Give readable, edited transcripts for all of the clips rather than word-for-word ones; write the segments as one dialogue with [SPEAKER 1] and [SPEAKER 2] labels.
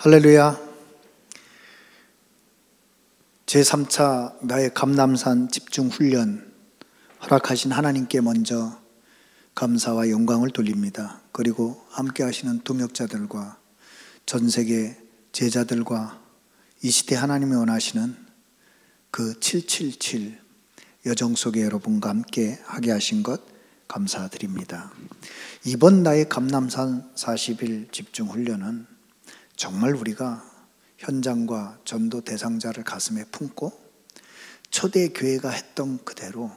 [SPEAKER 1] 할렐루야. 제3차 나의 감람산 집중훈련 허락하신 하나님께 먼저 감사와 영광을 돌립니다. 그리고 함께 하시는 동역자들과 전세계 제자들과 이 시대 하나님이 원하시는 그 777 여정 속에 여러분과 함께 하게 하신 것 감사드립니다. 이번 나의 감람산 40일 집중훈련은 정말 우리가 현장과 전도 대상자를 가슴에 품고 초대교회가 했던 그대로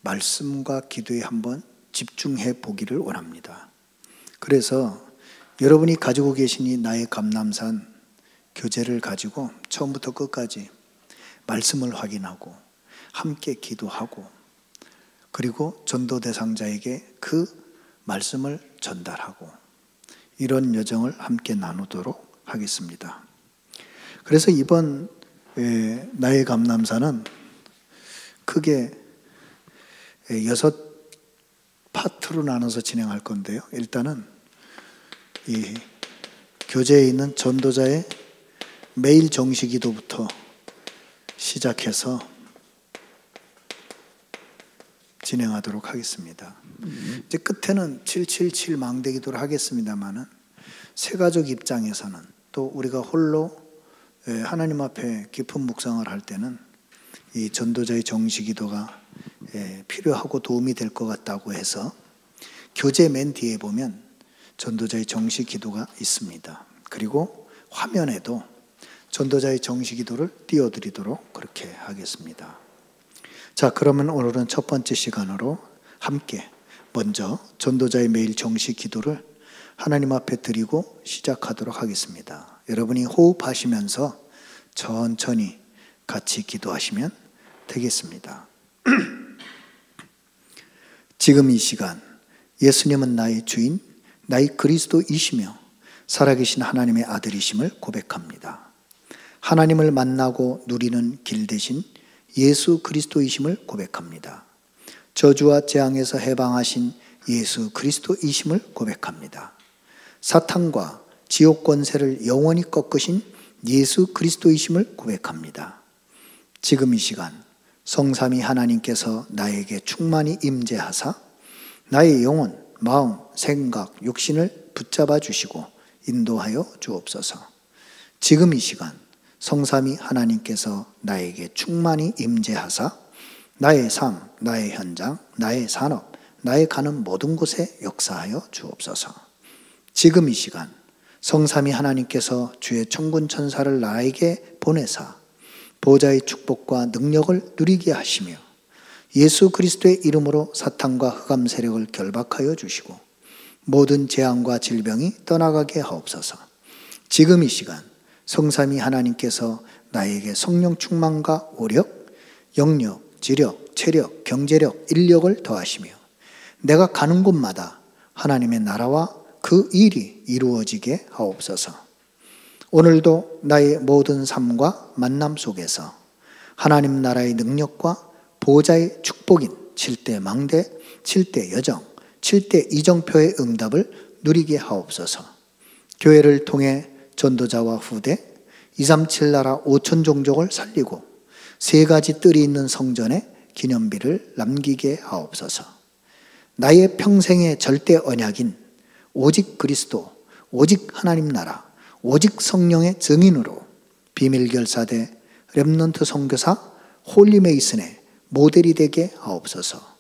[SPEAKER 1] 말씀과 기도에 한번 집중해 보기를 원합니다. 그래서 여러분이 가지고 계신 이 나의 감람산 교재를 가지고 처음부터 끝까지 말씀을 확인하고 함께 기도하고 그리고 전도 대상자에게 그 말씀을 전달하고 이런 여정을 함께 나누도록 하겠습니다. 그래서 이번 나의 감람산은 크게 6파트로 나눠서 진행할 건데요. 일단은 이 교재에 있는 전도자의 매일 정시 기도부터 시작해서 진행하도록 하겠습니다. 이제 끝에는 777 망대 기도를 하겠습니다만은 세가족 입장에서는 또 우리가 홀로 하나님 앞에 깊은 묵상을 할 때는 이 전도자의 정시 기도가 필요하고 도움이 될 것 같다고 해서 교재 맨 뒤에 보면 전도자의 정시 기도가 있습니다. 그리고 화면에도 전도자의 정시 기도를 띄워드리도록 그렇게 하겠습니다. 자, 그러면 오늘은 첫 번째 시간으로 함께 먼저 전도자의 매일 정시 기도를 하나님 앞에 드리고 시작하도록 하겠습니다. 여러분이 호흡하시면서 천천히 같이 기도하시면 되겠습니다. 지금 이 시간 예수님은 나의 주인, 나의 그리스도이시며 살아계신 하나님의 아들이심을 고백합니다. 하나님을 만나고 누리는 길 대신 예수 그리스도이심을 고백합니다. 저주와 재앙에서 해방하신 예수 그리스도이심을 고백합니다. 사탄과 지옥 권세를 영원히 꺾으신 예수 그리스도이심을 고백합니다. 지금 이 시간 성삼위 하나님께서 나에게 충만히 임재하사 나의 영혼, 마음, 생각, 육신을 붙잡아 주시고 인도하여 주옵소서. 지금 이 시간 성삼위 하나님께서 나에게 충만히 임재하사 나의 삶, 나의 현장, 나의 산업, 나의 가는 모든 곳에 역사하여 주옵소서. 지금 이 시간 성삼위 하나님께서 주의 천군 천사를 나에게 보내사 보좌의 축복과 능력을 누리게 하시며 예수 그리스도의 이름으로 사탄과 흑암 세력을 결박하여 주시고 모든 재앙과 질병이 떠나가게 하옵소서. 지금 이 시간 성삼위 하나님께서 나에게 성령 충만과 오력, 영력, 지력, 체력, 경제력, 인력을 더하시며 내가 가는 곳마다 하나님의 나라와 그 일이 이루어지게 하옵소서. 오늘도 나의 모든 삶과 만남 속에서 하나님 나라의 능력과 보좌의 축복인 7대 망대, 7대 여정, 7대 이정표의 응답을 누리게 하옵소서. 교회를 통해 전도자와 후대, 237 나라 5천 종족을 살리고 3가지 뜰이 있는 성전에 기념비를 남기게 하옵소서. 나의 평생의 절대 언약인 오직 그리스도, 오직 하나님 나라, 오직 성령의 증인으로 비밀결사대 렘넌트 선교사 홀리메이슨의 모델이 되게 하옵소서.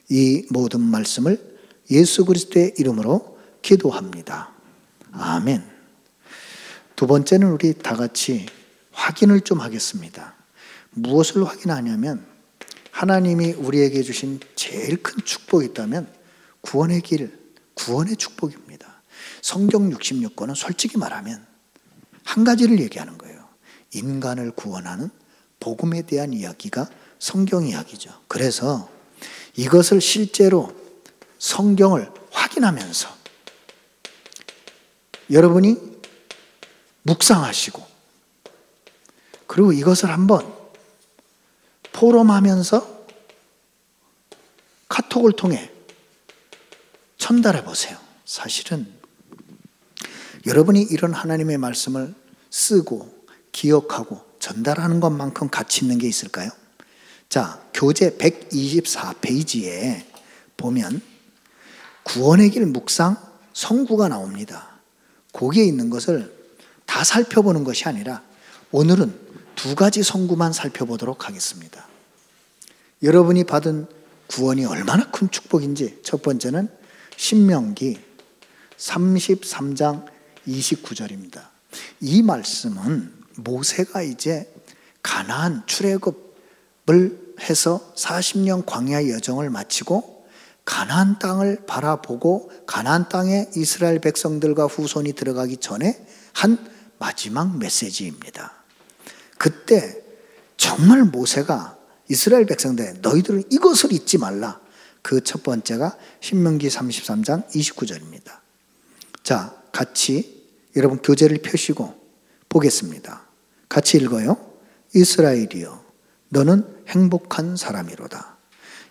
[SPEAKER 1] 이 모든 말씀을 예수 그리스도의 이름으로 기도합니다. 아멘. 두 번째는 우리 다 같이 확인을 좀 하겠습니다. 무엇을 확인하냐면 하나님이 우리에게 주신 제일 큰 축복이 있다면 구원의 길, 구원의 축복입니다. 성경 66권은 솔직히 말하면 한 가지를 얘기하는 거예요. 인간을 구원하는 복음에 대한 이야기가 성경 이야기죠. 그래서 이것을 실제로 성경을 확인하면서 여러분이 묵상하시고 그리고 이것을 한번 포럼하면서 카톡을 통해 전달해 보세요. 사실은 여러분이 이런 하나님의 말씀을 쓰고 기억하고 전달하는 것만큼 가치 있는 게 있을까요? 자, 교재 124페이지에 보면 구원의 길 묵상 성구가 나옵니다. 거기에 있는 것을 다 살펴보는 것이 아니라 오늘은 두 가지 성구만 살펴보도록 하겠습니다. 여러분이 받은 구원이 얼마나 큰 축복인지, 첫 번째는 신명기 33장 29절입니다. 이 말씀은 모세가 이제 가나안 출애굽을 해서 40년 광야 여정을 마치고 가나안 땅을 바라보고 가나안 땅에 이스라엘 백성들과 후손이 들어가기 전에 한 마지막 메시지입니다. 그때 정말 모세가 이스라엘 백성들 너희들은 이것을 잊지 말라. 그 첫 번째가 신명기 33장 29절입니다. 자, 같이 여러분 교재를 펴시고 보겠습니다. 같이 읽어요. 이스라엘이여 너는 행복한 사람이로다.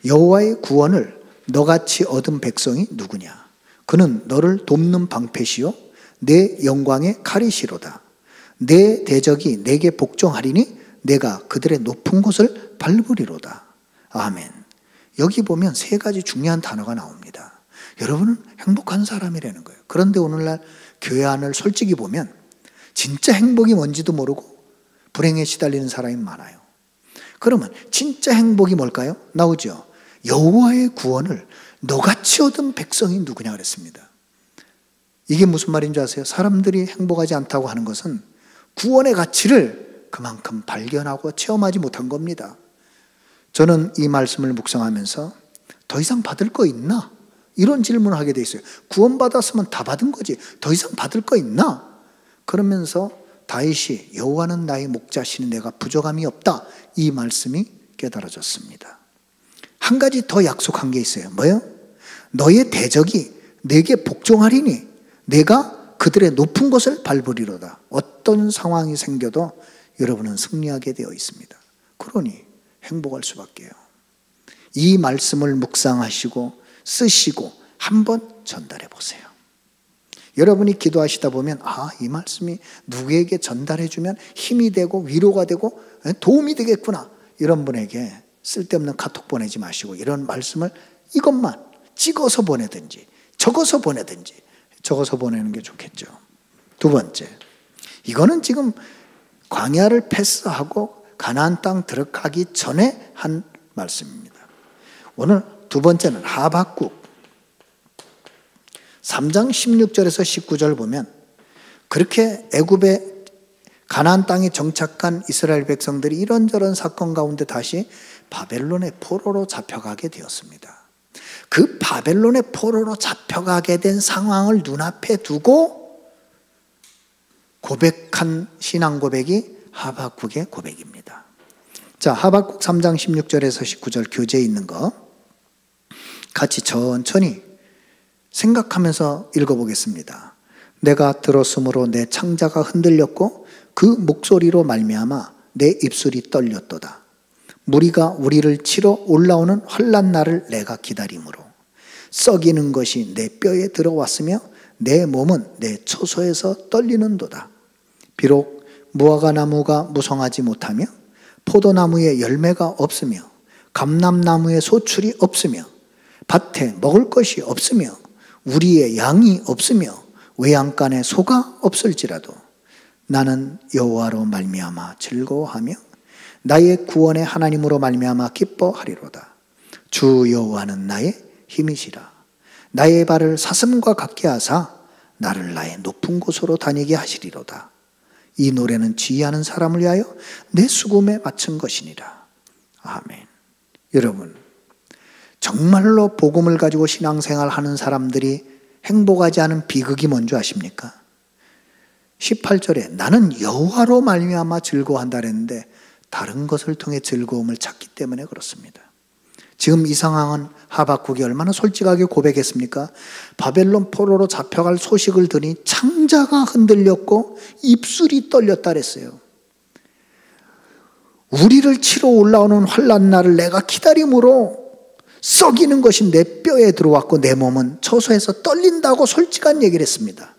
[SPEAKER 1] 여호와의 구원을 너같이 얻은 백성이 누구냐? 그는 너를 돕는 방패시요 내 영광의 칼이시로다. 내 대적이 내게 복종하리니 내가 그들의 높은 곳을 밟으리로다. 아멘. 여기 보면 세 가지 중요한 단어가 나옵니다. 여러분은 행복한 사람이라는 거예요. 그런데 오늘날 교회 안을 솔직히 보면 진짜 행복이 뭔지도 모르고 불행에 시달리는 사람이 많아요. 그러면 진짜 행복이 뭘까요? 나오죠. 여호와의 구원을 너같이 얻은 백성이 누구냐 그랬습니다. 이게 무슨 말인 줄 아세요? 사람들이 행복하지 않다고 하는 것은 구원의 가치를 그만큼 발견하고 체험하지 못한 겁니다. 저는 이 말씀을 묵상하면서 더 이상 받을 거 있나? 이런 질문을 하게 돼 있어요. 구원받았으면 다 받은 거지. 더 이상 받을 거 있나? 그러면서 다윗이 여호와는 나의 목자시니 내가 부족함이 없다. 이 말씀이 깨달아졌습니다. 한 가지 더 약속한 게 있어요. 뭐요? 너의 대적이 내게 복종하리니 내가 그들의 높은 곳을 밟으리로다. 어떤 상황이 생겨도 여러분은 승리하게 되어 있습니다. 그러니 행복할 수밖에요. 이 말씀을 묵상하시고 쓰시고 한번 전달해 보세요. 여러분이 기도하시다 보면 이 말씀이 누구에게 전달해 주면 힘이 되고 위로가 되고 도움이 되겠구나. 이런 분에게 쓸데없는 카톡 보내지 마시고 이런 말씀을 이것만 찍어서 보내든지 적어서 보내든지 적어서 보내는 게 좋겠죠. 두 번째, 이거는 지금 광야를 패스하고 가나안 땅 들어가기 전에 한 말씀입니다. 오늘 두 번째는 하박국 3장 16절에서 19절 보면 그렇게 애굽의 가나안 땅에 정착한 이스라엘 백성들이 이런저런 사건 가운데 다시 바벨론의 포로로 잡혀가게 되었습니다. 그 바벨론의 포로로 잡혀가게 된 상황을 눈앞에 두고 고백한 신앙 고백이 하박국의 고백입니다. 자, 하박국 3장 16절에서 19절 교재에 있는 거 같이 천천히 생각하면서 읽어보겠습니다. 내가 들었으므로 내 창자가 흔들렸고 그 목소리로 말미암아 내 입술이 떨렸도다. 무리가 우리를 치러 올라오는 환난 날을 내가 기다림으로 썩이는 것이 내 뼈에 들어왔으며 내 몸은 내 처소에서 떨리는도다. 비록 무화과 나무가 무성하지 못하며 포도나무에 열매가 없으며 감람나무에 소출이 없으며 밭에 먹을 것이 없으며 우리의 양이 없으며 외양간에 소가 없을지라도 나는 여호와로 말미암아 즐거워하며 나의 구원의 하나님으로 말미암아 기뻐하리로다. 주 여호와는 나의 힘이시라. 나의 발을 사슴과 같게 하사 나를 나의 높은 곳으로 다니게 하시리로다. 이 노래는 지혜하는 사람을 위하여 내 수금에 맞춘 것이니라. 아멘. 여러분, 정말로 복음을 가지고 신앙생활 하는 사람들이 행복하지 않은 비극이 뭔지 아십니까? 18절에 나는 여호와로 말미암아 즐거워한다 그랬는데 다른 것을 통해 즐거움을 찾기 때문에 그렇습니다. 지금 이 상황은 하박국이 얼마나 솔직하게 고백했습니까? 바벨론 포로로 잡혀갈 소식을 들으니 창자가 흔들렸고 입술이 떨렸다 그랬어요. 우리를 치러 올라오는 환난 날을 내가 기다림으로 썩이는 것이 내 뼈에 들어왔고 내 몸은 처소에서 떨린다고 솔직한 얘기를 했습니다.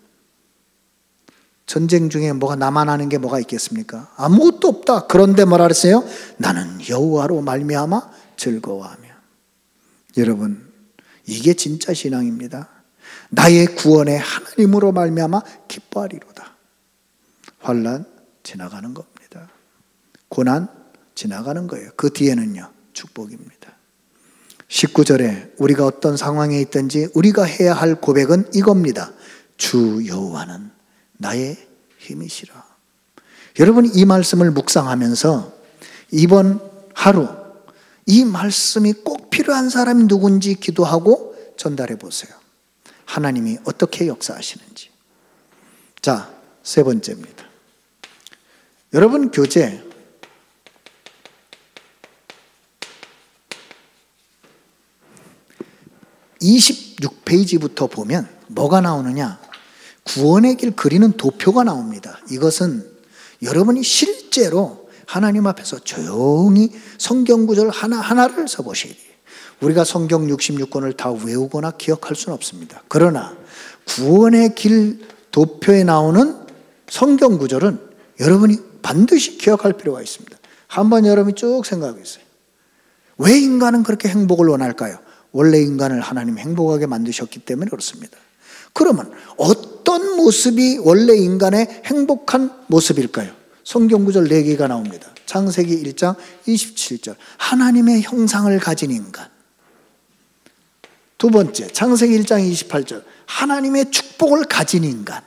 [SPEAKER 1] 전쟁 중에 뭐가 나만 아는 게 뭐가 있겠습니까? 아무것도 없다. 그런데 뭐라 그랬어요? 나는 여호와로 말미암아 즐거워하며. 여러분, 이게 진짜 신앙입니다. 나의 구원의 하나님으로 말미암아 기뻐하리로다. 환난 지나가는 겁니다. 고난 지나가는 거예요. 그 뒤에는요, 축복입니다. 19절에 우리가 어떤 상황에 있든지 우리가 해야 할 고백은 이겁니다. 주 여호와는 나의 힘이시라. 여러분, 이 말씀을 묵상하면서 이번 하루 이 말씀이 꼭 필요한 사람이 누군지 기도하고 전달해 보세요. 하나님이 어떻게 역사하시는지. 자, 세 번째입니다. 여러분, 교재 26페이지부터 보면 뭐가 나오느냐? 구원의 길 그리는 도표가 나옵니다. 이것은 여러분이 실제로 하나님 앞에서 조용히 성경 구절 하나하나를 써보셔야 돼요. 우리가 성경 66권을 다 외우거나 기억할 수는 없습니다. 그러나 구원의 길 도표에 나오는 성경 구절은 여러분이 반드시 기억할 필요가 있습니다. 한번 여러분이 쭉 생각해 보세요. 왜 인간은 그렇게 행복을 원할까요? 원래 인간을 하나님 행복하게 만드셨기 때문에 그렇습니다. 그러면 어떤 모습이 원래 인간의 행복한 모습일까요? 성경 구절 4개가 나옵니다. 창세기 1장 27절, 하나님의 형상을 가진 인간. 두 번째, 창세기 1장 28절, 하나님의 축복을 가진 인간.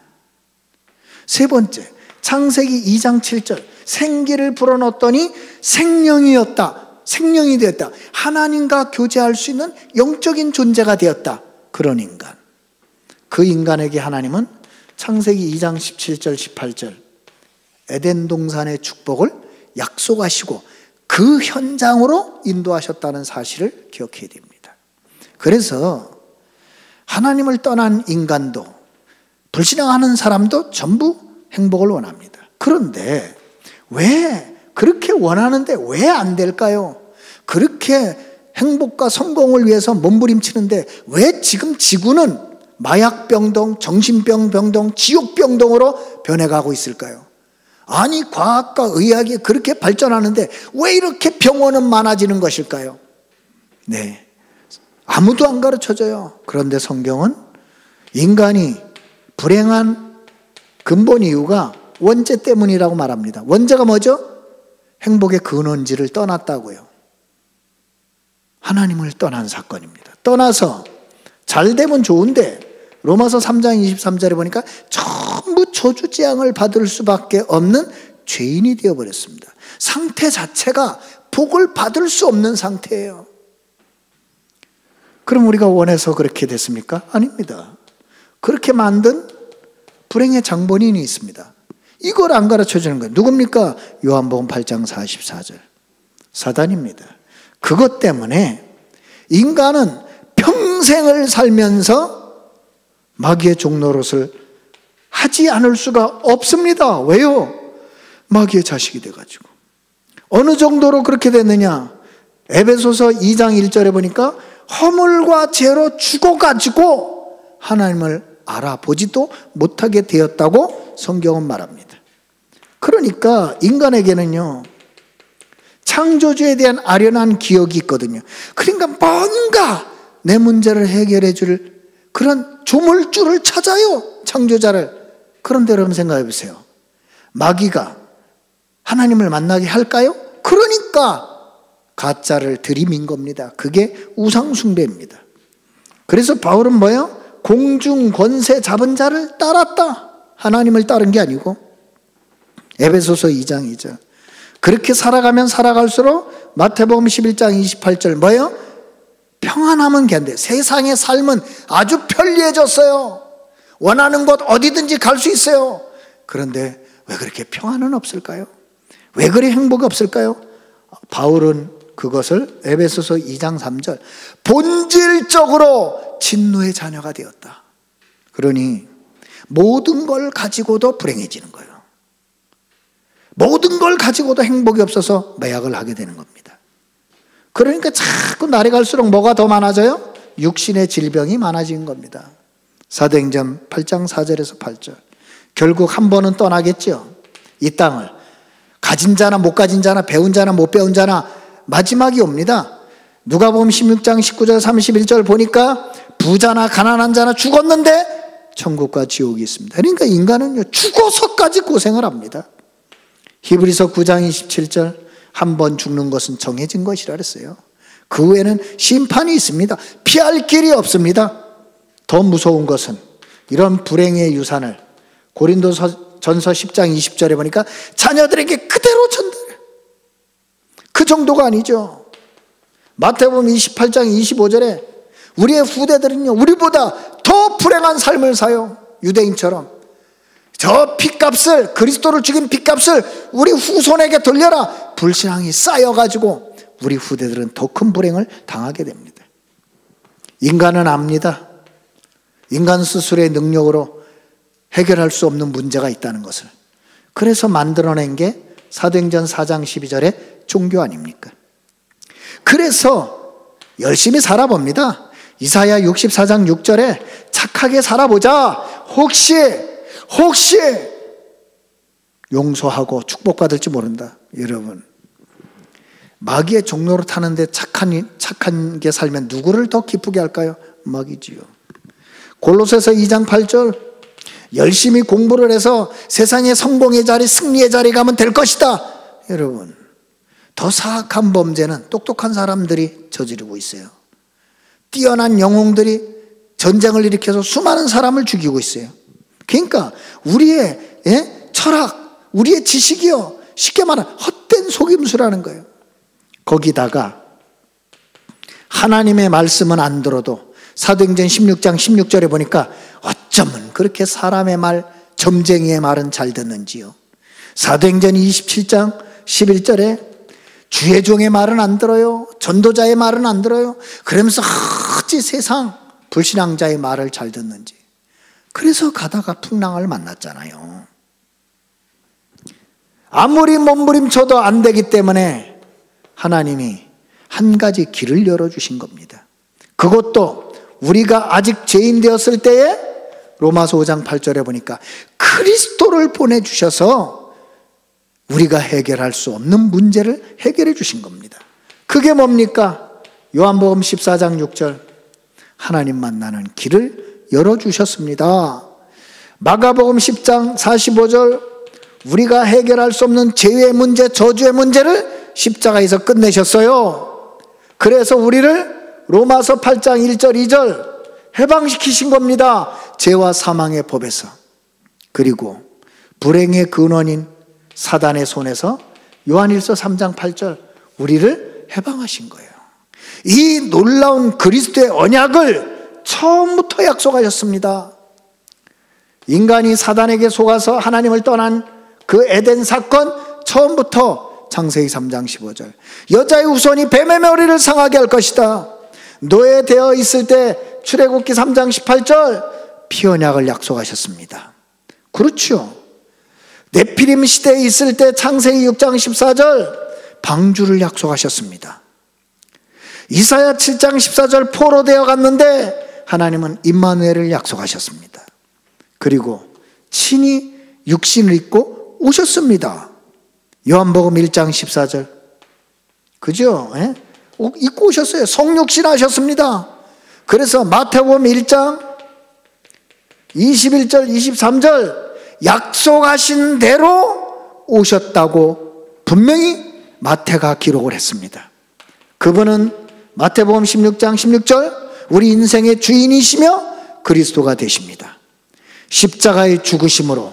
[SPEAKER 1] 세 번째, 창세기 2장 7절, 생기를 불어넣었더니 생명이었다. 생명이 되었다. 하나님과 교제할 수 있는 영적인 존재가 되었다. 그런 인간. 그 인간에게 하나님은 창세기 2장 17절 18절 에덴 동산의 축복을 약속하시고 그 현장으로 인도하셨다는 사실을 기억해야 됩니다. 그래서 하나님을 떠난 인간도 불신앙하는 사람도 전부 행복을 원합니다. 그런데 왜 그렇게 원하는데 왜 안 될까요? 그렇게 행복과 성공을 위해서 몸부림치는데 왜 지금 지구는 마약병동, 정신병병동, 지옥병동으로 변해가고 있을까요? 아니, 과학과 의학이 그렇게 발전하는데 왜 이렇게 병원은 많아지는 것일까요? 네, 아무도 안 가르쳐줘요. 그런데 성경은 인간이 불행한 근본 이유가 원죄 때문이라고 말합니다. 원죄가 뭐죠? 행복의 근원지를 떠났다고요. 하나님을 떠난 사건입니다. 떠나서 잘 되면 좋은데 로마서 3장 23절에 보니까 전부 저주재앙을 받을 수밖에 없는 죄인이 되어버렸습니다. 상태 자체가 복을 받을 수 없는 상태예요. 그럼 우리가 원해서 그렇게 됐습니까? 아닙니다. 그렇게 만든 불행의 장본인이 있습니다. 이걸 안 가르쳐 주는 거예요. 누굽니까? 요한복음 8장 44절. 사단입니다. 그것 때문에 인간은 평생을 살면서 마귀의 종노릇을 하지 않을 수가 없습니다. 왜요? 마귀의 자식이 돼가지고. 어느 정도로 그렇게 됐느냐? 에베소서 2장 1절에 보니까 허물과 죄로 죽어가지고 하나님을 알아보지도 못하게 되었다고 성경은 말합니다. 그러니까 인간에게는요, 창조주에 대한 아련한 기억이 있거든요. 그러니까 뭔가 내 문제를 해결해 줄 그런 조물주를 찾아요, 창조자를. 그런데 여러분 생각해 보세요. 마귀가 하나님을 만나게 할까요? 그러니까 가짜를 들이민 겁니다. 그게 우상숭배입니다. 그래서 바울은 뭐예요? 공중 권세 잡은 자를 따랐다. 하나님을 따른 게 아니고. 에베소서 2장 2절. 그렇게 살아가면 살아갈수록 마태복음 11장 28절 뭐예요? 평안하면 괜데 세상의 삶은 아주 편리해졌어요. 원하는 곳 어디든지 갈 수 있어요. 그런데 왜 그렇게 평안은 없을까요? 왜 그리 행복이 없을까요? 바울은 그것을 에베소서 2장 3절 본질적으로 진노의 자녀가 되었다. 그러니 모든 걸 가지고도 불행해지는 거예요. 모든 걸 가지고도 행복이 없어서 매약을 하게 되는 겁니다. 그러니까 자꾸 날이 갈수록 뭐가 더 많아져요? 육신의 질병이 많아지는 겁니다. 사도행전 8장 4절에서 8절 결국 한 번은 떠나겠죠. 이 땅을. 가진 자나 못 가진 자나 배운 자나 못 배운 자나 마지막이 옵니다. 누가복음 16장 19절 31절 보니까 부자나 가난한 자나 죽었는데 천국과 지옥이 있습니다. 그러니까 인간은요, 죽어서까지 고생을 합니다. 히브리서 9장 27절 한 번 죽는 것은 정해진 것이라 그랬어요. 그 후에는 심판이 있습니다. 피할 길이 없습니다. 더 무서운 것은 이런 불행의 유산을 고린도전서 10장 20절에 보니까 자녀들에게 그대로 전달해. 그 정도가 아니죠. 마태복음 28장 25절에 우리의 후대들은요, 우리보다 더 불행한 삶을 사요. 유대인처럼. 저 핏값을, 그리스도를 죽인 핏값을 우리 후손에게 돌려라. 불신앙이 쌓여가지고 우리 후대들은 더 큰 불행을 당하게 됩니다. 인간은 압니다. 인간 스스로의 능력으로 해결할 수 없는 문제가 있다는 것을. 그래서 만들어낸 게 사도행전 4장 12절의 종교 아닙니까? 그래서 열심히 살아봅니다. 이사야 64장 6절에 착하게 살아보자. 혹시 용서하고 축복받을지 모른다. 여러분, 마귀의 종로로 타는데 착한 게 살면 누구를 더 기쁘게 할까요? 마귀지요. 골로새서 2장 8절 열심히 공부를 해서 세상의 성공의 자리, 승리의 자리 가면 될 것이다. 여러분, 더 사악한 범죄는 똑똑한 사람들이 저지르고 있어요. 뛰어난 영웅들이 전쟁을 일으켜서 수많은 사람을 죽이고 있어요. 그러니까 우리의 철학, 우리의 지식이요, 쉽게 말하면 헛된 속임수라는 거예요. 거기다가 하나님의 말씀은 안 들어도 사도행전 16장 16절에 보니까 어쩌면 그렇게 사람의 말, 점쟁이의 말은 잘 듣는지요. 사도행전 27장 11절에 주의 종의 말은 안 들어요. 전도자의 말은 안 들어요. 그러면서 어찌 세상 불신앙자의 말을 잘 듣는지. 그래서 가다가 풍랑을 만났잖아요. 아무리 몸부림쳐도 안 되기 때문에 하나님이 한 가지 길을 열어주신 겁니다. 그것도 우리가 아직 죄인 되었을 때에 로마서 5장 8절에 보니까 그리스도를 보내주셔서 우리가 해결할 수 없는 문제를 해결해 주신 겁니다. 그게 뭡니까? 요한복음 14장 6절 하나님 만나는 길을 열어주셨습니다. 마가복음 10장 45절 우리가 해결할 수 없는 죄의 문제, 저주의 문제를 십자가에서 끝내셨어요. 그래서 우리를 로마서 8장 1절 2절 해방시키신 겁니다. 죄와 사망의 법에서. 그리고 불행의 근원인 사단의 손에서 요한일서 3장 8절 우리를 해방하신 거예요. 이 놀라운 그리스도의 언약을 처음부터 약속하셨습니다. 인간이 사단에게 속아서 하나님을 떠난 그 에덴 사건 처음부터 창세기 3장 15절 여자의 후손이 뱀의 머리를 상하게 할 것이다. 노예되어 있을 때 출애굽기 3장 18절 피언약을 약속하셨습니다. 그렇죠. 네피림 시대에 있을 때 창세기 6장 14절 방주를 약속하셨습니다. 이사야 7장 14절 포로되어 갔는데 하나님은 임마누엘을 약속하셨습니다. 그리고 친히 육신을 입고 오셨습니다. 요한복음 1장 14절 그죠? 입고 오셨어요. 성육신 하셨습니다. 그래서 마태복음 1장 21절 23절 약속하신 대로 오셨다고 분명히 마태가 기록을 했습니다. 그분은 마태복음 16장 16절 우리 인생의 주인이시며 그리스도가 되십니다. 십자가의 죽으심으로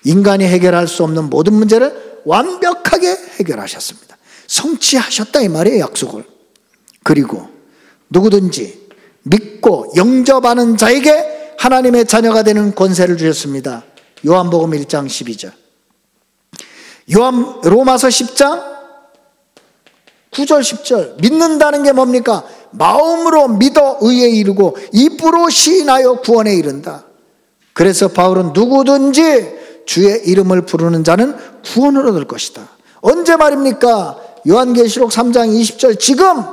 [SPEAKER 1] 인간이 해결할 수 없는 모든 문제를 완벽하게 해결하셨습니다. 성취하셨다 이 말이에요, 약속을. 그리고 누구든지 믿고 영접하는 자에게 하나님의 자녀가 되는 권세를 주셨습니다. 요한복음 1장 12절 로마서 10장 9절 10절 믿는다는 게 뭡니까? 마음으로 믿어 의에 이르고 입으로 시인하여 구원에 이른다. 그래서 바울은 누구든지 주의 이름을 부르는 자는 구원을 얻을 것이다. 언제 말입니까? 요한계시록 3장 20절 지금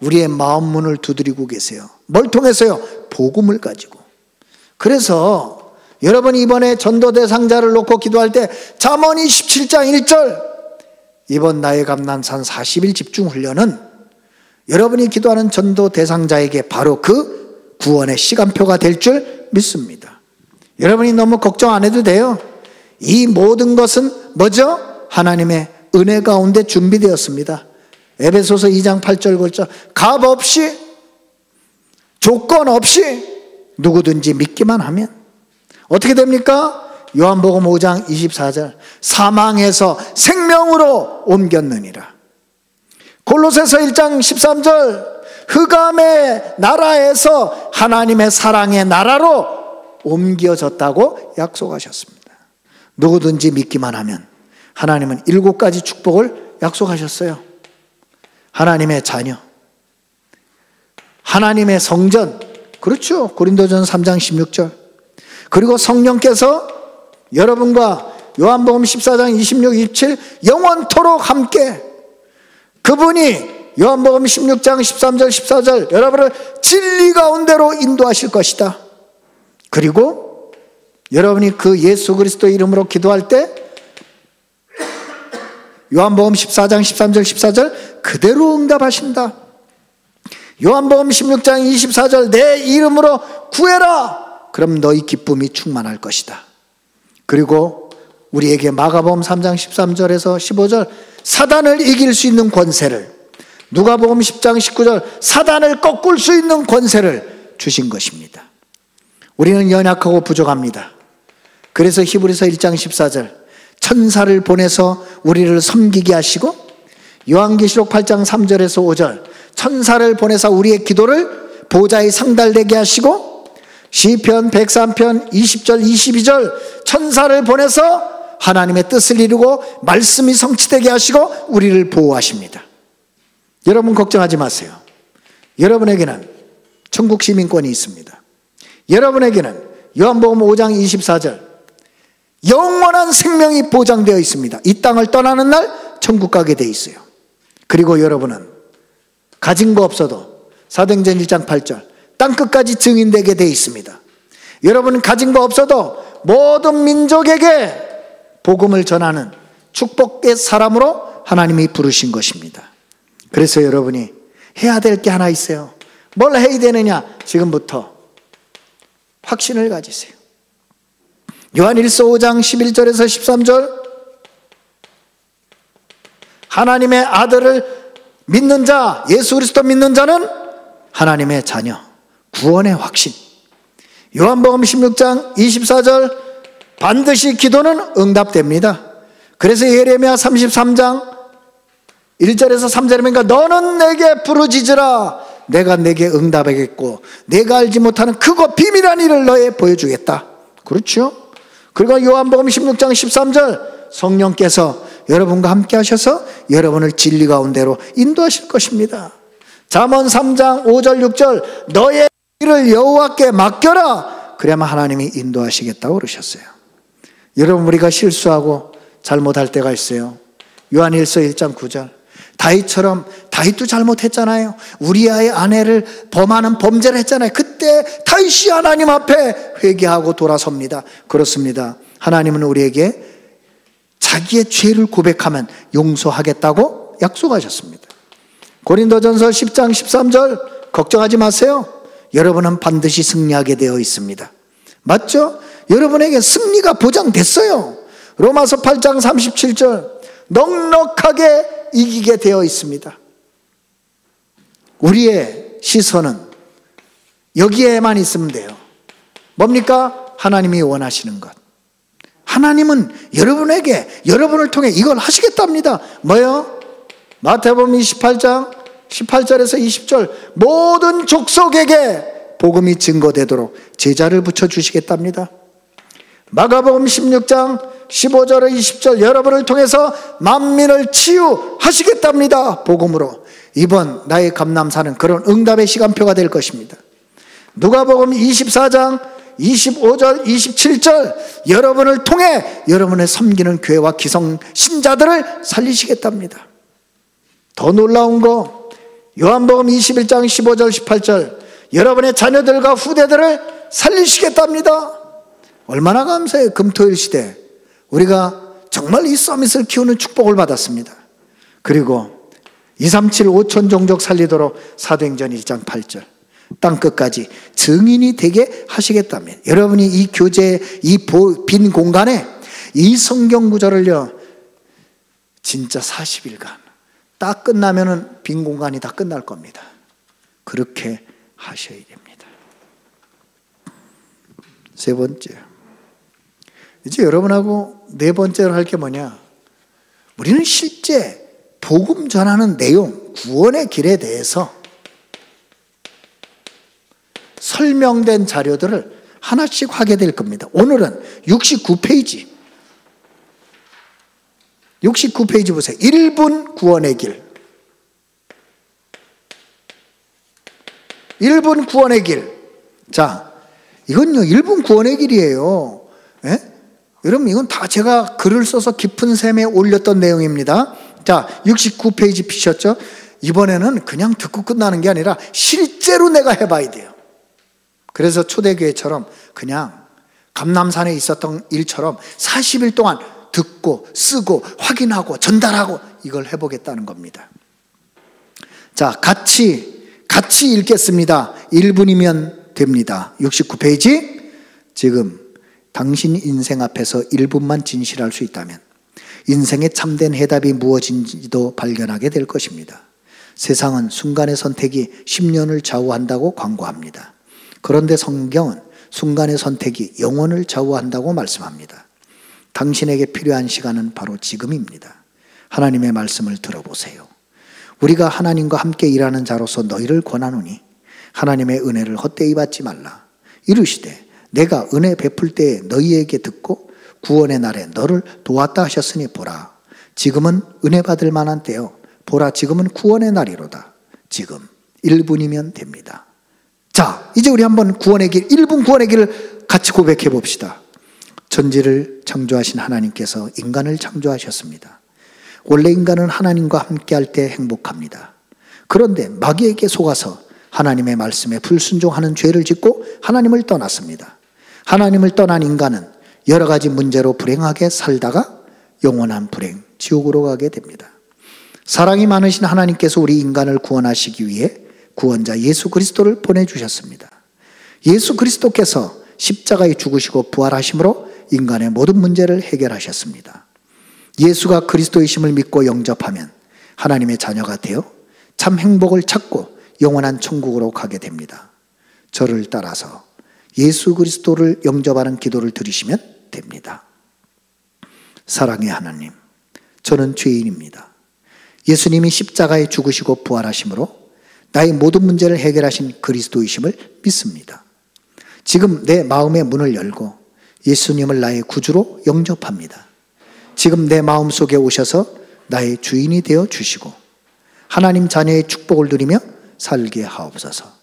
[SPEAKER 1] 우리의 마음 문을 두드리고 계세요. 뭘 통해서요? 복음을 가지고. 그래서 여러분이 이번에 전도 대상자를 놓고 기도할 때 잠언 27장 1절 이번 나의 감람산 40일 집중훈련은 여러분이 기도하는 전도 대상자에게 바로 그 구원의 시간표가 될 줄 믿습니다. 여러분이 너무 걱정 안 해도 돼요. 이 모든 것은 뭐죠? 하나님의 은혜 가운데 준비되었습니다. 에베소서 2장 8절 9절 값 없이 조건 없이 누구든지 믿기만 하면 어떻게 됩니까? 요한복음 5장 24절 사망에서 생명으로 옮겼느니라. 골로새서 1장 13절 흑암의 나라에서 하나님의 사랑의 나라로 옮겨졌다고 약속하셨습니다. 누구든지 믿기만 하면 하나님은 7가지 축복을 약속하셨어요. 하나님의 자녀, 하나님의 성전, 그렇죠. 고린도전서 3장 16절. 그리고 성령께서 여러분과 요한복음 14장 26, 27 영원토록 함께 그분이 요한복음 16장 13절 14절 여러분을 진리 가운데로 인도하실 것이다. 그리고 여러분이 그 예수 그리스도 이름으로 기도할 때 요한복음 14장 13절 14절 그대로 응답하신다. 요한복음 16장 24절 내 이름으로 구해라. 그럼 너희 기쁨이 충만할 것이다. 그리고 우리에게 마가복음 3장 13절에서 15절 사단을 이길 수 있는 권세를, 누가복음 10장 19절 사단을 꺾을 수 있는 권세를 주신 것입니다. 우리는 연약하고 부족합니다. 그래서 히브리서 1장 14절 천사를 보내서 우리를 섬기게 하시고, 요한계시록 8장 3절에서 5절 천사를 보내서 우리의 기도를 보좌에 상달되게 하시고, 시편 103편 20절 22절 천사를 보내서 하나님의 뜻을 이루고 말씀이 성취되게 하시고 우리를 보호하십니다. 여러분 걱정하지 마세요. 여러분에게는 천국 시민권이 있습니다. 여러분에게는 요한복음 5장 24절 영원한 생명이 보장되어 있습니다. 이 땅을 떠나는 날 천국 가게 되어 있어요. 그리고 여러분은 가진 거 없어도 사도행전 1장 8절 땅끝까지 증인되게 되어 있습니다. 여러분은 가진 거 없어도 모든 민족에게 복음을 전하는 축복의 사람으로 하나님이 부르신 것입니다. 그래서 여러분이 해야 될 게 하나 있어요. 뭘 해야 되느냐? 지금부터 확신을 가지세요. 요한일서 5장 11절에서 13절 하나님의 아들을 믿는 자, 예수 그리스도 믿는 자는 하나님의 자녀, 구원의 확신. 요한복음 16장 24절 반드시 기도는 응답됩니다. 그래서 예레미야 33장 1절에서 3절에 보니까 너는 내게 부르짖으라 내가 내게 응답하겠고 내가 알지 못하는 크고 비밀한 일을 너에 보여주겠다. 그렇죠? 그리고 요한복음 16장 13절 성령께서 여러분과 함께 하셔서 여러분을 진리 가운데로 인도하실 것입니다. 잠언 3장 5절 6절 너의 일을 여호와께 맡겨라 그래야만 하나님이 인도하시겠다고 그러셨어요. 여러분 우리가 실수하고 잘못할 때가 있어요. 요한일서 1장 9절 다윗처럼 다윗도 잘못했잖아요. 우리아의 아내를 범하는 범죄를 했잖아요. 그때 다윗이 하나님 앞에 회개하고 돌아섭니다. 그렇습니다. 하나님은 우리에게 자기의 죄를 고백하면 용서하겠다고 약속하셨습니다. 고린도전서 10장 13절 걱정하지 마세요. 여러분은 반드시 승리하게 되어 있습니다. 맞죠? 여러분에게 승리가 보장됐어요. 로마서 8장 37절 넉넉하게 이기게 되어 있습니다. 우리의 시선은 여기에만 있으면 돼요. 뭡니까? 하나님이 원하시는 것. 하나님은 여러분에게 여러분을 통해 이걸 하시겠답니다. 뭐요? 마태복음 28장 18절에서 20절 모든 족속에게 복음이 증거되도록 제자를 붙여주시겠답니다. 마가복음 16장 15절에 20절 여러분을 통해서 만민을 치유하시겠답니다. 복음으로. 이번 나의 감람산은 그런 응답의 시간표가 될 것입니다. 누가복음 24장 25절 27절 여러분을 통해 여러분의 섬기는 교회와 기성 신자들을 살리시겠답니다. 더 놀라운 거 요한복음 21장 15절 18절 여러분의 자녀들과 후대들을 살리시겠답니다. 얼마나 감사해요. 금토일 시대 우리가 정말 이 서밋을 키우는 축복을 받았습니다. 그리고 237 5천 종족 살리도록 사도행전 1장 8절 땅끝까지 증인이 되게 하시겠다며, 여러분이 이 교재 이 빈 공간에 이 성경 구절을요 진짜 40일간 딱 끝나면은 빈 공간이 다 끝날 겁니다. 그렇게 하셔야 됩니다. 세 번째, 이제 여러분하고 네 번째로 할 게 뭐냐, 우리는 실제 복음 전하는 내용, 구원의 길에 대해서 설명된 자료들을 하나씩 하게 될 겁니다. 오늘은 69페이지 69페이지 보세요. 1분 구원의 길. 1분 구원의 길. 자, 이건요 1분 구원의 길이에요. 예? 여러분 이건 다 제가 글을 써서 깊은 샘에 올렸던 내용입니다. 자, 69페이지 피셨죠? 이번에는 그냥 듣고 끝나는 게 아니라 실제로 내가 해봐야 돼요. 그래서 초대교회처럼 그냥 감남산에 있었던 일처럼 40일 동안 듣고 쓰고 확인하고 전달하고 이걸 해보겠다는 겁니다. 자, 같이 읽겠습니다. 1분이면 됩니다. 69페이지. 지금 당신 인생 앞에서 1분만 진실할 수 있다면 인생의 참된 해답이 무엇인지도 발견하게 될 것입니다. 세상은 순간의 선택이 10년을 좌우한다고 광고합니다. 그런데 성경은 순간의 선택이 영혼을 좌우한다고 말씀합니다. 당신에게 필요한 시간은 바로 지금입니다. 하나님의 말씀을 들어보세요. 우리가 하나님과 함께 일하는 자로서 너희를 권하노니 하나님의 은혜를 헛되이 받지 말라. 이르시되 내가 은혜 베풀 때에 너희에게 듣고 구원의 날에 너를 도왔다 하셨으니 보라. 지금은 은혜 받을 만한 때요. 보라, 지금은 구원의 날이로다. 지금 1분이면 됩니다. 자, 이제 우리 한번 구원의 길, 1분 구원의 길을 같이 고백해 봅시다. 천지를 창조하신 하나님께서 인간을 창조하셨습니다. 원래 인간은 하나님과 함께 할 때 행복합니다. 그런데 마귀에게 속아서 하나님의 말씀에 불순종하는 죄를 짓고 하나님을 떠났습니다. 하나님을 떠난 인간은 여러 가지 문제로 불행하게 살다가 영원한 불행, 지옥으로 가게 됩니다. 사랑이 많으신 하나님께서 우리 인간을 구원하시기 위해 구원자 예수 그리스도를 보내주셨습니다. 예수 그리스도께서 십자가에 죽으시고 부활하심으로 인간의 모든 문제를 해결하셨습니다. 예수가 그리스도이심을 믿고 영접하면 하나님의 자녀가 되어 참 행복을 찾고 영원한 천국으로 가게 됩니다. 저를 따라서 예수 그리스도를 영접하는 기도를 드리시면 됩니다. 사랑의 하나님, 저는 죄인입니다. 예수님이 십자가에 죽으시고 부활하심으로 나의 모든 문제를 해결하신 그리스도이심을 믿습니다. 지금 내 마음의 문을 열고 예수님을 나의 구주로 영접합니다. 지금 내 마음속에 오셔서 나의 주인이 되어 주시고 하나님 자녀의 축복을 누리며 살게 하옵소서.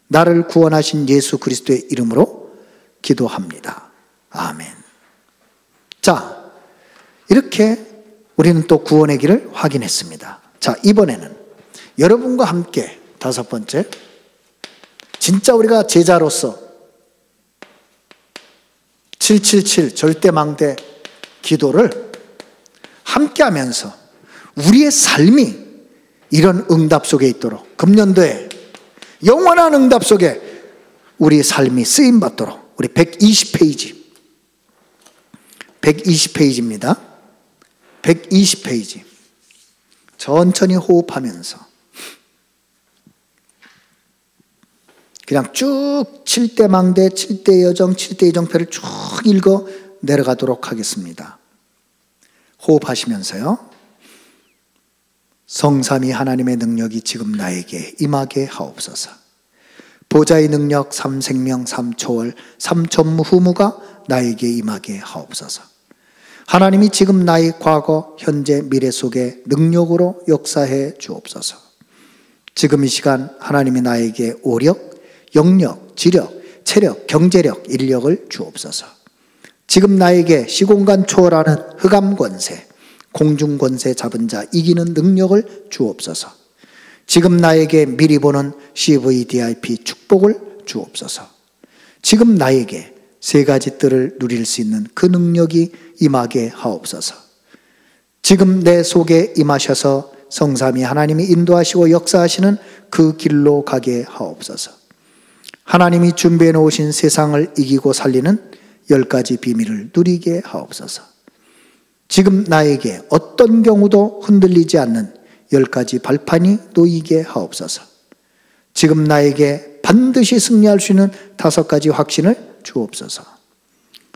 [SPEAKER 1] 나를 구원하신 예수 그리스도의 이름으로 기도합니다. 아멘. 자, 이렇게 우리는 또 구원의 길을 확인했습니다. 자, 이번에는 여러분과 함께 다섯 번째, 진짜 우리가 제자로서 777 절대망대 기도를 함께 하면서 우리의 삶이 이런 응답 속에 있도록, 금년도에 영원한 응답 속에 우리의 삶이 쓰임받도록, 우리 120페이지입니다. 120페이지 천천히 호흡하면서 그냥 쭉 7대 망대, 7대 여정, 7대 이정표를 쭉 읽어 내려가도록 하겠습니다. 호흡하시면서요. 성삼위 하나님의 능력이 지금 나에게 임하게 하옵소서. 보좌의 능력, 삼생명, 삼초월, 삼천무후무가 나에게 임하게 하옵소서. 하나님이 지금 나의 과거, 현재, 미래 속에 능력으로 역사해 주옵소서. 지금 이 시간 하나님이 나에게 오력, 영력, 지력, 체력, 경제력, 인력을 주옵소서. 지금 나에게 시공간 초월하는 흑암 권세, 공중 권세 잡은 자 이기는 능력을 주옵소서. 지금 나에게 미리 보는 CVDIP 축복을 주옵소서. 지금 나에게 세 가지 뜰을 누릴 수 있는 그 능력이 임하게 하옵소서. 지금 내 속에 임하셔서 성삼위 하나님이 인도하시고 역사하시는 그 길로 가게 하옵소서. 하나님이 준비해 놓으신 세상을 이기고 살리는 10가지 비밀을 누리게 하옵소서. 지금 나에게 어떤 경우도 흔들리지 않는 10가지 발판이 놓이게 하옵소서. 지금 나에게 반드시 승리할 수 있는 5가지 확신을 주옵소서.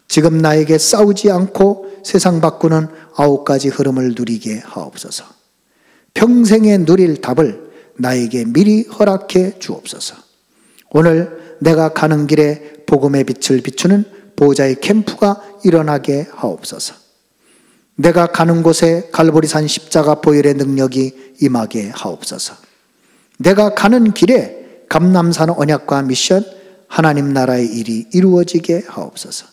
[SPEAKER 1] 지금 나에게 싸우지 않고 세상 바꾸는 9가지 흐름을 누리게 하옵소서. 평생에 누릴 답을 나에게 미리 허락해 주옵소서. 오늘 내가 가는 길에 복음의 빛을 비추는 보호자의 캠프가 일어나게 하옵소서. 내가 가는 곳에 갈보리산 십자가 보혈의 능력이 임하게 하옵소서. 내가 가는 길에 감람산 언약과 미션 하나님 나라의 일이 이루어지게 하옵소서.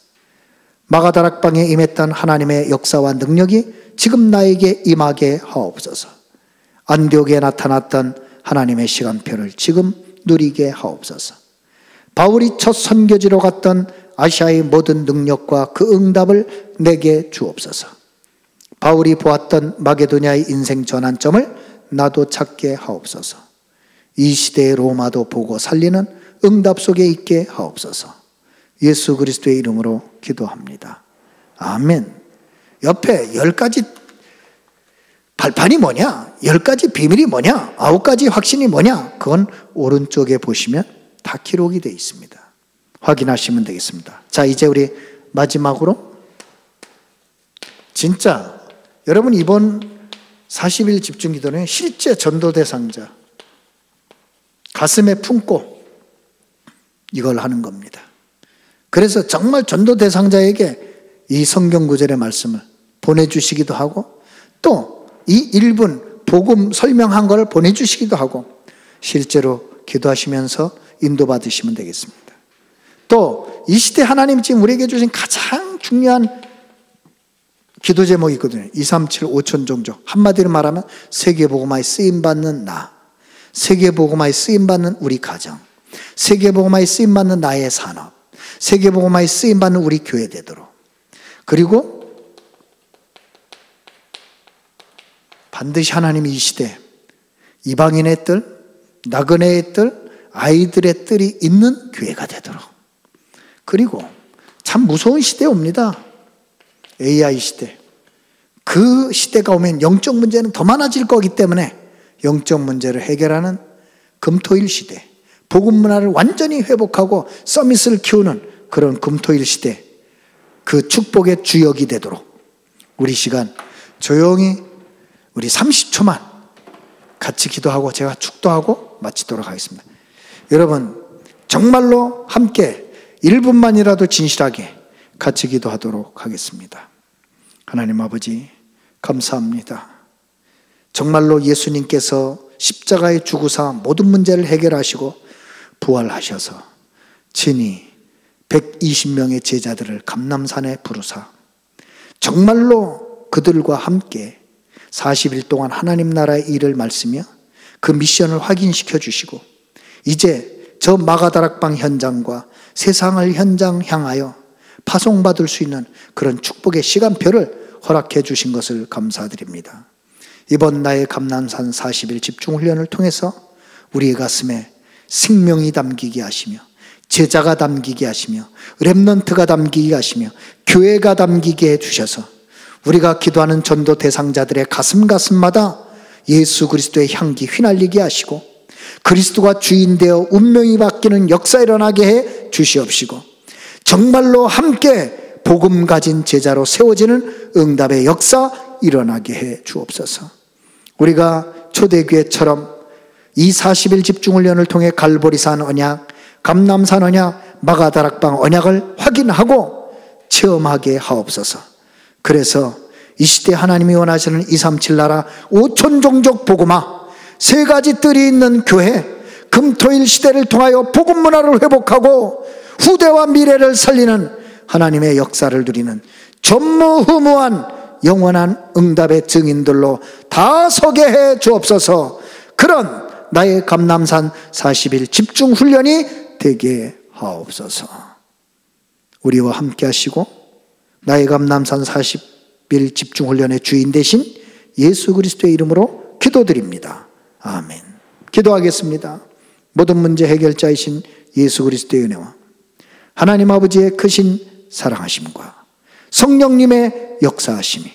[SPEAKER 1] 마가다락방에 임했던 하나님의 역사와 능력이 지금 나에게 임하게 하옵소서. 안디옥에 나타났던 하나님의 시간표를 지금 누리게 하옵소서. 바울이 첫 선교지로 갔던 아시아의 모든 능력과 그 응답을 내게 주옵소서. 바울이 보았던 마게도냐의 인생 전환점을 나도 찾게 하옵소서. 이 시대의 로마도 보고 살리는 응답 속에 있게 하옵소서. 예수 그리스도의 이름으로 기도합니다. 아멘. 옆에 10가지 발판이 뭐냐? 10가지 비밀이 뭐냐? 9가지 확신이 뭐냐? 그건 오른쪽에 보시면 다 기록이 되어 있습니다. 확인하시면 되겠습니다. 자, 이제 우리 마지막으로 진짜 여러분 이번 40일 집중기도는 실제 전도 대상자 가슴에 품고 이걸 하는 겁니다. 그래서 정말 전도 대상자에게 이 성경 구절의 말씀을 보내주시기도 하고 또 이 1분 복음 설명한 걸 보내주시기도 하고 실제로 기도하시면서 인도받으시면 되겠습니다. 또 이 시대 하나님 지금 우리에게 주신 가장 중요한 기도 제목이 있거든요. 237 5천 종족. 한마디로 말하면 세계복음화에 쓰임받는 나, 세계복음화에 쓰임받는 우리 가정, 세계복음화에 쓰임받는 나의 산업, 세계복음화에 쓰임받는 우리 교회 되도록. 그리고 반드시 하나님이 이 시대 이방인의 뜰, 나그네의 뜰, 아이들의 뜰이 있는 교회가 되도록. 그리고 참 무서운 시대 옵니다. AI 시대. 그 시대가 오면 영적 문제는 더 많아질 거기 때문에 영적 문제를 해결하는 금토일 시대, 복음 문화를 완전히 회복하고 서밋을 키우는 그런 금토일 시대, 그 축복의 주역이 되도록 우리 시간 조용히 우리 30초만 같이 기도하고 제가 축도하고 마치도록 하겠습니다. 여러분 정말로 함께 1분만이라도 진실하게 같이 기도하도록 하겠습니다. 하나님 아버지 감사합니다. 정말로 예수님께서 십자가에 죽으사 모든 문제를 해결하시고 부활하셔서 친히 120명의 제자들을 감람산에 부르사 정말로 그들과 함께 40일 동안 하나님 나라의 일을 말씀며 그 미션을 확인시켜 주시고 이제 저 마가다락방 현장과 세상을 현장 향하여 파송받을 수 있는 그런 축복의 시간표를 허락해 주신 것을 감사드립니다. 이번 나의 감람산 40일 집중훈련을 통해서 우리의 가슴에 생명이 담기게 하시며 제자가 담기게 하시며 렘넌트가 담기게 하시며 교회가 담기게 해주셔서 우리가 기도하는 전도 대상자들의 가슴마다 예수 그리스도의 향기 휘날리게 하시고 그리스도가 주인 되어 운명이 바뀌는 역사 일어나게 해 주시옵시고 정말로 함께 복음 가진 제자로 세워지는 응답의 역사 일어나게 해 주옵소서. 우리가 초대교회처럼 이 40일 집중훈련을 통해 갈보리산 언약, 감람산 언약, 마가다락방 언약을 확인하고 체험하게 하옵소서. 그래서 이 시대 하나님이 원하시는 237 나라 5천 종족 복음화, 3가지 뜰이 있는 교회, 금토일 시대를 통하여 복음 문화를 회복하고 후대와 미래를 살리는 하나님의 역사를 누리는 전무후무한 영원한 응답의 증인들로 다 서게 해 주옵소서. 그런 나의 감람산 40일 집중훈련이 되게 하옵소서. 우리와 함께 하시고 나의 감람산 40일 집중훈련의 주인 되신 예수 그리스도의 이름으로 기도드립니다. 아멘. 기도하겠습니다. 모든 문제 해결자이신 예수 그리스도의 은혜와 하나님 아버지의 크신 사랑하심과 성령님의 역사하심이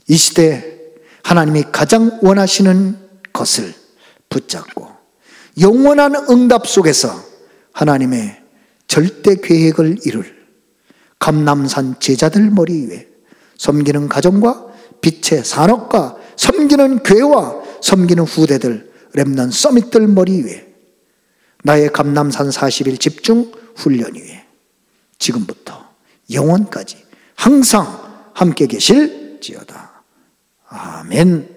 [SPEAKER 1] 이 시대에 하나님이 가장 원하시는 것을 붙잡고 영원한 응답 속에서 하나님의 절대 계획을 이룰 감람산 제자들 머리 위에 섬기는 가정과 빛의 산업과 섬기는 교회와 섬기는 후대들 렘넌트 서밋들 머리 위에 나의 감람산 40일 집중 훈련 위에 지금부터 영원까지 항상 함께 계실지어다. 아멘.